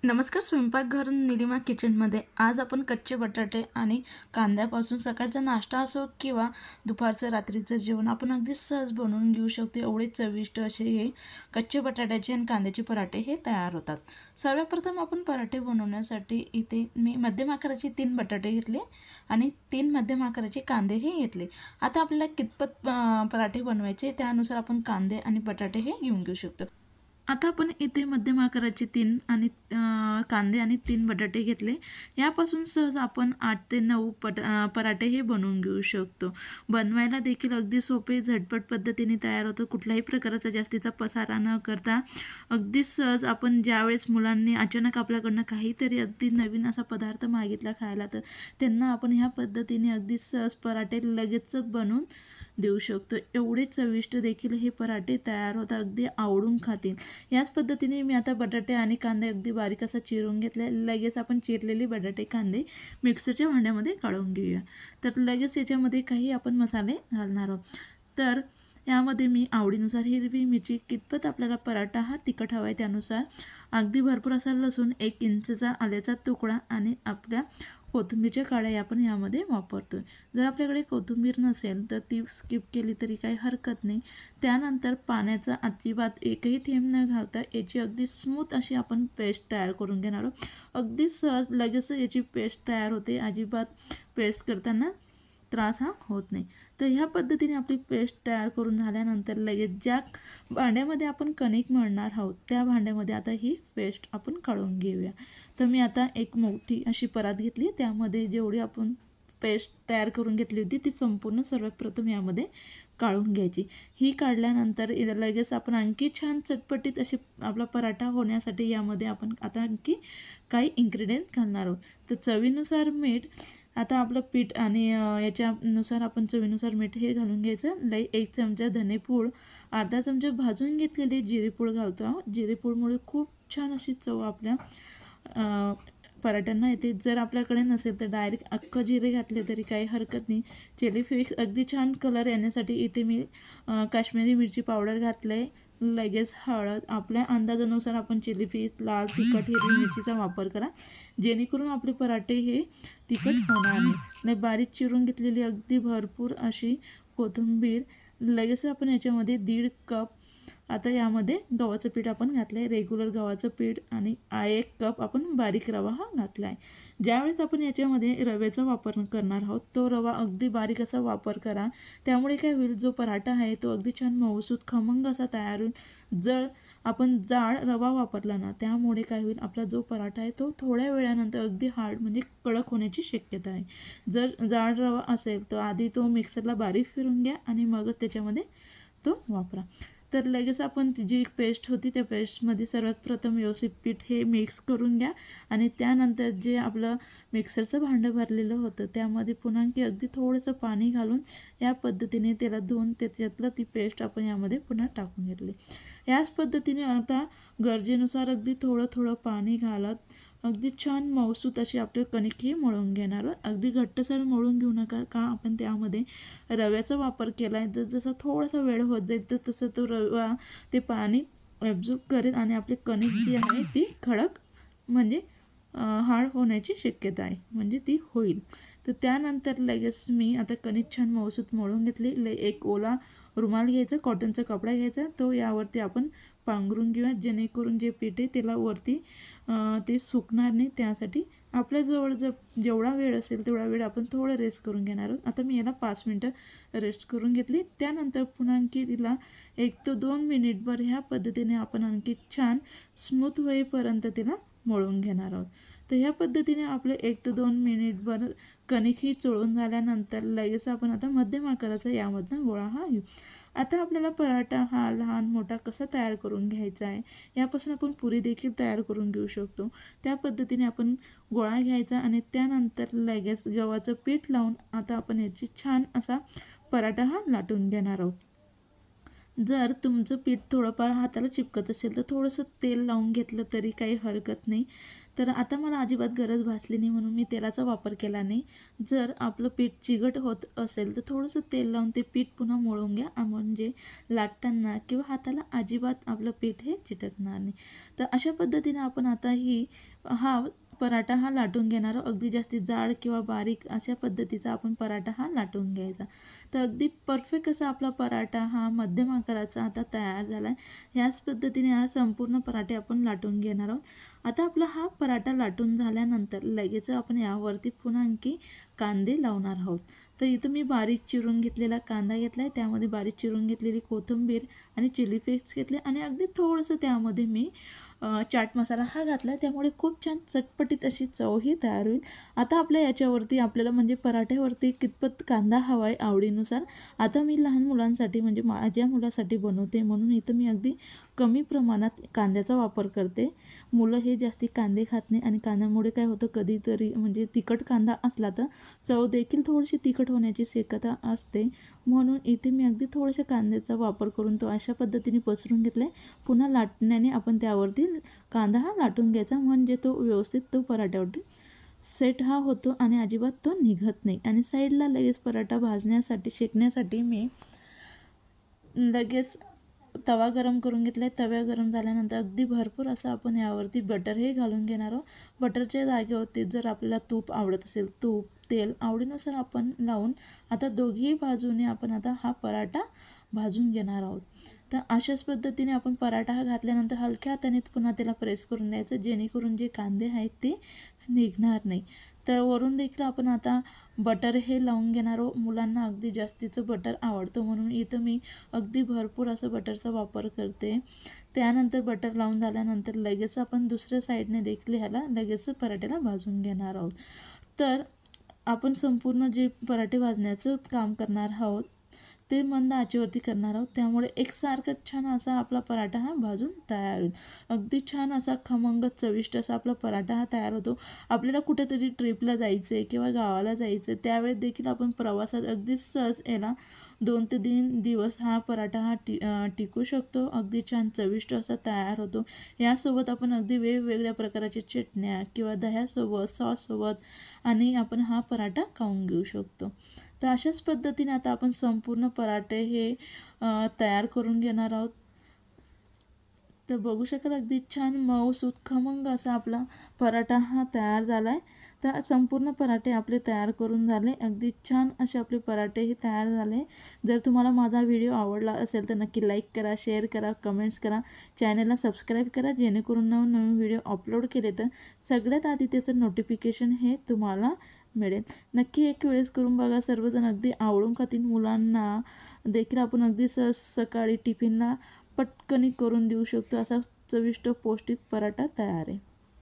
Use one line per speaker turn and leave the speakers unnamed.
नमस्कार. स्वयंपाकघर निलिमा किचनमध्ये आज आपण कच्चे बटाटे आणि कांद्यापासून सकाळचा नाश्ता असो किंवा दुपारचं रात्रीचं जेवण आपण अगदी सहज बनवून घेऊ शकतो. एवढे चविष्ट असे हे कच्चे बटाट्याचे आणि कांद्याचे पराठे हे तयार होतात. सर्वप्रथम आपण पराठे बनवण्यासाठी इथे मी मध्यम आकाराचे 3 बटाटे घेतले आणि 3 मध्यम आकाराचे कांदेही घेतले. आता आपल्याला कितपत पराठे बनवायचे त्यानुसार आपण कांदे आणि बटाटे हे घेऊन घेऊ शकतो. आता आपण इथे मध्यम आकाराचे 3 आणि कांदे आणि 3 बटाटे घेतले. यापासून सहज आपण 8 ते 9 पराठे हे बनवून घेऊ शकतो. बनवायला देखील अगदी सोपे, झटपट पद्धतीने तयार होतं. कुठल्याही प्रकारचा जास्तीचा पसारा न करता अगदी सहज आपण ज्यावेळेस मुलांनी अचानक आपल्याकडनं काहीतरी अगदी नवीन असा पदार्थ मागितला खायला, तर त्यांना आपण ह्या पद्धतीने अगदी सहज पराठे लगेचच बनवून देऊ शकतो. एवढे चविष्ट देखील हे पराठे तयार होतात, अगदी आवडून खातील. याच पद्धतीने मी आता बटाटे आणि कांदे अगदी बारीक असा चिरून घेतले. लगेच आपण चिरलेले बटाटे कांदे मिक्सरच्या भांड्यामध्ये काढून घेऊया. तर लगेच याच्यामध्ये काही आपण मसाले घालणार आहोत. तर यामध्ये मी आवडीनुसार हिरवी मिरची, कितपत आपल्याला पराठा हा तिखट हवा आहे त्यानुसार, अगदी भरपूर असा लसूण, 1 इंचचा आल्याचा तुकडा आणि आपल्या कोथिंबीरच्या काड्या आपण यामध्ये वापरतो आहे. जर आपल्याकडे कोथिंबीर नसेल तर ती स्किप केली तरी काही हरकत नाही. त्यानंतर पाण्याचा अजिबात एकही थेंब न घालता याची अगदी स्मूथ अशी आपण पेस्ट तयार करून घेणार आहोत. अगदी सहज लगेच याची पेस्ट तयार होते. अजिबात पेस्ट करताना त्रास हा होत नाही. तर ह्या पद्धतीने आपली पेस्ट तयार करून झाल्यानंतर लगेच ज्या भांड्यामध्ये आपण कणिक मळणार आहोत त्या भांड्यामध्ये आता ही पेस्ट आपण काढून घेऊया. तर मी आता एक मोठी अशी परात घेतली. त्यामध्ये जेवढी आपण पेस्ट तयार करून घेतली होती ती संपूर्ण सर्वात प्रथम यामध्ये काढून घ्यायची. ही काढल्यानंतर लगेच आपण आणखी छान चटपटीत अशी आपला पराठा होण्यासाठी यामध्ये आपण आता आणखी काही इन्ग्रेडियंट घालणार आहोत. तर चवीनुसार मीठ, आता आपलं पीठ आणि याच्यानुसार आपण चवीनुसार मीठ हे घालून घ्यायचं. 1 चमचा धनेपूड, अर्धा चमचा भाजून घेतलेली जिरेपूड घालतो आहोत. जिरेपूडमुळे खूप छान अशी चव आपल्या पराठ्यांना येते. जर आपल्याकडे नसेल तर डायरेक्ट अख्खं जिरे घातले तरी काही हरकत नाही. चिली फ्लेक्स अगदी छान कलर येण्यासाठी इथे मी काश्मीरी मिरची पावडर घातलं आहे. लगेच हळद, आपल्या अंदाजानुसार आपण चिली फ्लेक्स, लाल तिखट, हिरवी मिरचीचा वापर करा जेणेकरून आपले पराठे हे तिखट होणार नाही. बारीक चिरून घेतलेली अगदी भरपूर अशी कोथिंबीर, लगेच आपण याच्यामध्ये 1.5 कप आता यामध्ये गव्हाचं पीठ आपण घातलं आहे. रेग्युलर गव्हाचं पीठ आणि 1 कप आपण बारीक रवा हा घातला आहे. ज्यावेळेस आपण याच्यामध्ये रव्याचा वापर करणार आहोत तो रवा अगदी बारीक असा वापर करा. त्यामुळे काय होईल, जो पराठा आहे तो अगदी छान मऊसूत खमंग असा तयार होईल. जर आपण जाड रवा वापरला ना, त्यामुळे काय होईल, आपला जो पराठा आहे तो थोड्या वेळानंतर अगदी हार्ड म्हणजे कडक होण्याची शक्यता आहे. जर जाड रवा असेल तर आधी तो मिक्सरला बारीक फिरून घ्या आणि मगच त्याच्यामध्ये तो वापरा. तर लगेच आपण जी पेस्ट होती त्या पेस्टमध्ये सर्वात प्रथम व्यवस्थित पीठ हे मिक्स करून घ्या आणि त्यानंतर जे आपलं मिक्सरचं भांडं भरलेलं होतं त्यामध्ये पुन्हा अगदी थोडंसं पाणी घालून या पद्धतीने त्याला धुवून त्याच्यातलं ती पेस्ट आपण यामध्ये पुन्हा टाकून घेतली. याच पद्धतीने आता गरजेनुसार अगदी थोडं थोडं पाणी घालत अगदी छान मऊसूत अशी आपली कणिक ही मळून घेणार. अगदी घट्टसर मळून घेऊ नका, का आपण त्यामध्ये रव्याचा वापर केला आहे. तर जसा थोडासा वेळ होत जाईल तर तसं तो रवा ते पाणी ॲब्झॉर्ब करेल आणि आपली कणिक जी आहे ती कडक म्हणजे हार्ड होण्याची शक्यता आहे, म्हणजे ती होईल. तर त्यानंतर लगेच मी आता कणिक छान मऊसूत मळून घेतली. एक ओला रुमाल घ्यायचा, कॉटनचा कपडा घ्यायचा, तो यावरती आपण पांघरून घेऊया जेणेकरून जे पीठ आहे त्याला वरती ते सुकणार नाही. त्यासाठी आपल्याजवळ जर जेवढा वेळ असेल तेवढा वेळ आपण थोडं रेस्ट करून घेणार आहोत. आता मी याला 5 मिनटं रेस्ट करून घेतली. त्यानंतर पुन्हा आणखी तिला 1 ते 2 मिनिटभर ह्या पद्धतीने आपण आणखी छान स्मूथ होईपर्यंत तिला मळून घेणार आहोत. तर ह्या पद्धतीने आपले 1 ते 2 मिनिटभर कणिक ही चोळून झाल्यानंतर लगेच आपण आता मध्यम आकाराचा यामधनं गोळा हा घेऊ. आता आपल्याला पराठा हा लहान मोठा कसा तयार करून घ्यायचा आहे, यापासून आपण पुरी देखील तयार करून घेऊ शकतो. त्या पद्धतीने आपण गोळा घ्यायचा आणि त्यानंतर लगेच गव्हाचं पीठ लावून आता आपण याची छान असा पराठा हा लाटून घेणार आहोत. जर तुमचं पीठ थोडंफार हाताला चिपकत असेल तर थोडंसं तेल लावून घेतलं तरी काही हरकत नाही. तर आता मला अजिबात गरज भासली नाही म्हणून मी तेलाचा वापर केला नाही. जर आपलं पीठ चिकट होत असेल तर थोडंसं तेल लावून ते पीठ पुन्हा मळून घ्या, म्हणजे लाटताना किंवा हाताला अजिबात आपलं पीठ हे चिटकणार नाही. तर अशा पद्धतीने आपण आता हा पराठा हा लाटून घेणार आहोत. अगदी जास्ती जाड किंवा बारीक अशा पद्धतीचा आपण पराठा हा लाटून घ्यायचा. तर अगदी परफेक्ट असा आपला पराठा हा मध्यम आकाराचा आता तयार झाला आहे. याच पद्धतीने हा संपूर्ण पराठे आपण लाटून घेणार आहोत. आता आपला हा पराठा लाटून झाल्यानंतर लगेच आपण यावरती पुन्हा आणखी कांदे लावणार आहोत. तर इथं मी बारीक चिरून घेतलेला कांदा घेतला आहे, त्यामध्ये बारीक चिरून घेतलेली कोथिंबीर आणि चिली फ्लेक्स घेतले आणि अगदी थोडंसं त्यामध्ये मी चाट मसाला हा घातला, त्यामुळे खूप छान चटपटीत अशी चवही तयार होईल. आता आपल्या याच्यावरती आपल्याला म्हणजे पराठ्यावरती कितपत कांदा हवा आहे आवडीनुसार. आता मी लहान मुलांसाठी म्हणजे माझ्या मुलासाठी बनवते म्हणून इथं मी अगदी कमी प्रमाणात कांद्याचा वापर करते. मुलं हे जास्ती कांदे खात नाही आणि कांद्यामुळे काय होतं कधीतरी म्हणजे तिखट कांदा असला तर चव देखील थोडीशी तिखट होण्याची शक्यता असते. म्हणून इथे मी अगदी थोड्याशा कांद्याचा वापर करून तो अशा पद्धतीने पसरून घेतला आहे. पुन्हा लाटण्याने आपण त्यावरती कांदा हा लाटून घ्यायचा, म्हणजे तो व्यवस्थित तो पराठ्यावरती सेट हा होतो आणि अजिबात तो निघत नाही. आणि साईडला लगेच पराठा भाजण्यासाठी शेकण्यासाठी मी लगेच तवा गरम करून घेतला आहे. तवा गरम झाल्यानंतर अगदी भरपूर असं आपण यावरती बटर हे घालून घेणार आहोत. बटरच्या जागेवरती जर आपल्याला तूप आवडत असेल, तूप तेल आवडीनुसार आपण लावून आता दोघीही बाजूने आपण आता हा पराठा भाजून घेणार आहोत. तर अशाच पद्धतीने आपण पराठा हा घातल्यानंतर हलक्या हाताने पुन्हा त्याला प्रेस करून द्यायचं, जेणेकरून जे कांदे आहेत ते निघणार नाही. तर वरून देखील आपण आता बटर हे लावून घेणार आहोत. मुलांना अगदी जास्तीचं बटर आवडतं म्हणून इथं मी अगदी भरपूर असं बटरचा वापर करते. त्यानंतर बटर लावून झाल्यानंतर लगेच आपण दुसऱ्या साईडने देखील ह्याला लगेच पराठ्याला भाजून घेणार आहोत. तर आपण संपूर्ण जे पराठे भाजण्याचं काम करणार आहोत ते मंद आचेवरती करणार आहोत, त्यामुळे एकसारखा छान असा आपला पराठा हा भाजून तयार होईल. अगदी छान असा खमंग चविष्ट असा आपला पराठा हा तयार होतो. आपल्याला कुठेतरी ट्रिपला जायचं आहे किंवा गावाला जायचं आहे त्यावेळेस देखील आपण प्रवासात अगदी सहज याला 2 ते 3 दिवस हा पराठा हा टिकू शकतो. अगदी छान चविष्ट असा तयार होतो. यासोबत आपण अगदी वेगवेगळ्या प्रकारच्या चटण्या किंवा दह्यासोबत सॉससोबत आणि आपण हा पराठा खाऊन घेऊ शकतो. तर अशाच पद्धतीने आता आपण संपूर्ण पराठे हे तयार करून घेणार आहोत. तर बघू शकाल अगदी छान मऊसूत खमंग असा आपला पराठा हा तयार झाला आहे. तर संपूर्ण पराठे आपले तयार करून झाले. अगदी छान असे आपले पराठे हे तयार झाले. जर तुम्हाला माझा व्हिडिओ आवडला असेल तर नक्की लाईक करा, शेअर करा, कमेंट्स करा, चॅनलला सबस्क्राईब करा, जेणेकरून नवनवीन व्हिडिओ अपलोड केले तर सगळ्यात आधी त्याचं नोटिफिकेशन हे तुम्हाला मिळेल. नक्की एक वेळेस करून बघा, सर्वजण अगदी आवडून खातील. मुलांना देखील आपण अगदी सहज सकाळी टिफिनला पटकन करून देऊ शकतो असा चविष्ट पौष्टिक पराठा तयार आहे.